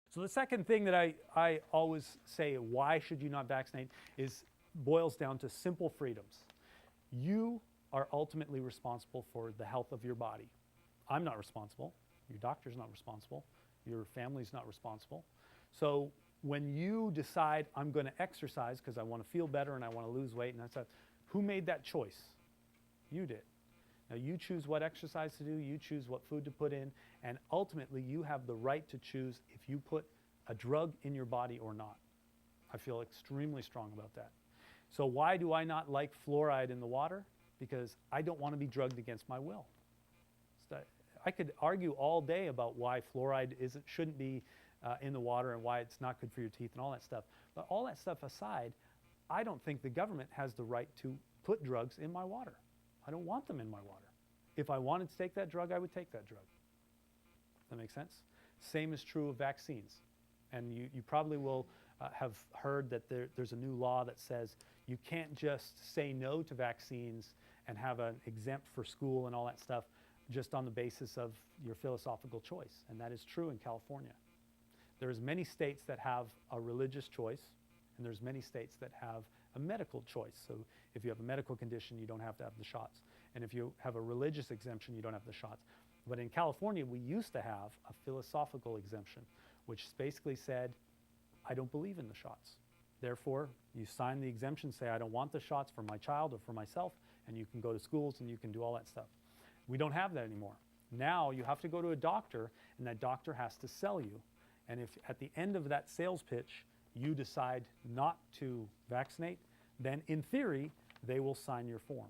So the second thing that I always say, why should you not vaccinate, is boils down to simple freedoms. You are ultimately responsible for the health of your body. I'm not responsible. Your doctor's not responsible. Your family's not responsible. So when you decide, I'm going to exercise because I want to feel better and I want to lose weight, and that's who made that choice? You did. Now you choose what exercise to do, you choose what food to put in, and ultimately you have the right to choose if you put a drug in your body or not. I feel extremely strong about that. So why do I not like fluoride in the water? Because I don't want to be drugged against my will. I could argue all day about why fluoride shouldn't be in the water and why it's not good for your teeth and all that stuff. But all that stuff aside, I don't think the government has the right to put drugs in my water. I don't want them in my water. If I wanted to take that drug, I would take that drug. That makes sense? Same is true of vaccines. And you probably will have heard that there's a new law that says you can't just say no to vaccines and have an exempt for school and all that stuff just on the basis of your philosophical choice. And that is true in California. There's many states that have a religious choice, and there's many states that have a medical choice. So if you have a medical condition, you don't have to have the shots. And if you have a religious exemption, you don't have the shots. But in California, we used to have a philosophical exemption, which basically said, I don't believe in the shots. Therefore, you sign the exemption, say, I don't want the shots for my child or for myself, and you can go to schools and you can do all that stuff. We don't have that anymore. Now you have to go to a doctor, and that doctor has to sell you. And if at the end of that sales pitch, you decide not to vaccinate, then in theory, they will sign your form.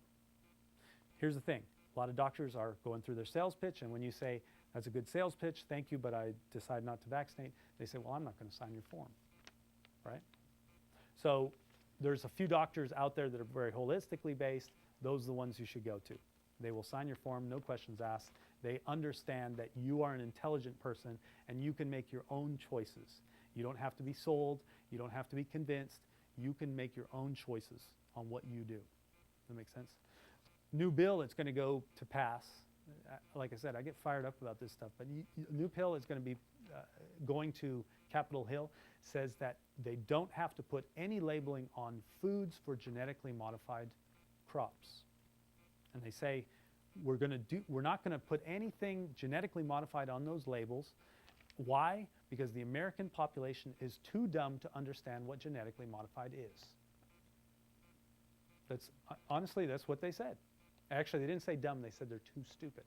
Here's the thing. A lot of doctors are going through their sales pitch, and when you say, that's a good sales pitch, thank you, but I decide not to vaccinate, they say, well, I'm not going to sign your form, right? So there's a few doctors out there that are very holistically based. Those are the ones you should go to. They will sign your form, no questions asked. They understand that you are an intelligent person and you can make your own choices. You don't have to be sold. You don't have to be convinced. You can make your own choices on what you do. Does that make sense? New bill that's going to go to pass. Like I said, I get fired up about this stuff, but new bill is going to be going to Capitol Hill, says that they don't have to put any labeling on foods for genetically modified crops. And they say, we're not going to put anything genetically modified on those labels. Why? Because the American population is too dumb to understand what genetically modified is. Honestly, that's what they said. Actually, they didn't say dumb, they said they're too stupid.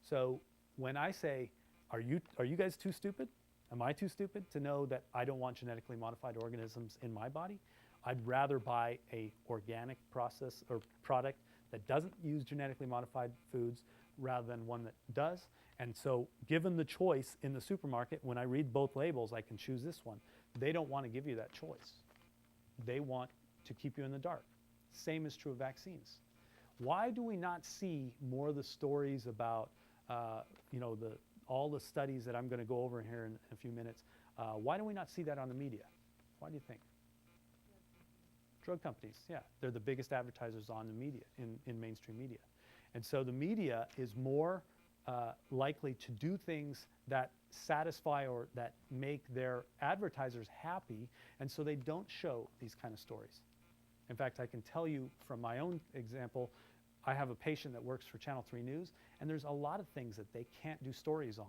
So when I say, are you guys too stupid? Am I too stupid to know that I don't want genetically modified organisms in my body? I'd rather buy a organic process or product that doesn't use genetically modified foods rather than one that does. And so given the choice in the supermarket, when I read both labels, I can choose this one. They don't want to give you that choice. They want to keep you in the dark. Same is true of vaccines. Why do we not see more of the stories about, all the studies that I'm going to go over here in a few minutes? Why do we not see that on the media? Why do you think? Drug companies, yeah. They're the biggest advertisers on the media, in mainstream media. And so the media is more likely to do things that satisfy or that make their advertisers happy, and so they don't show these kind of stories. In fact, I can tell you from my own example, I have a patient that works for Channel 3 News, and there's a lot of things that they can't do stories on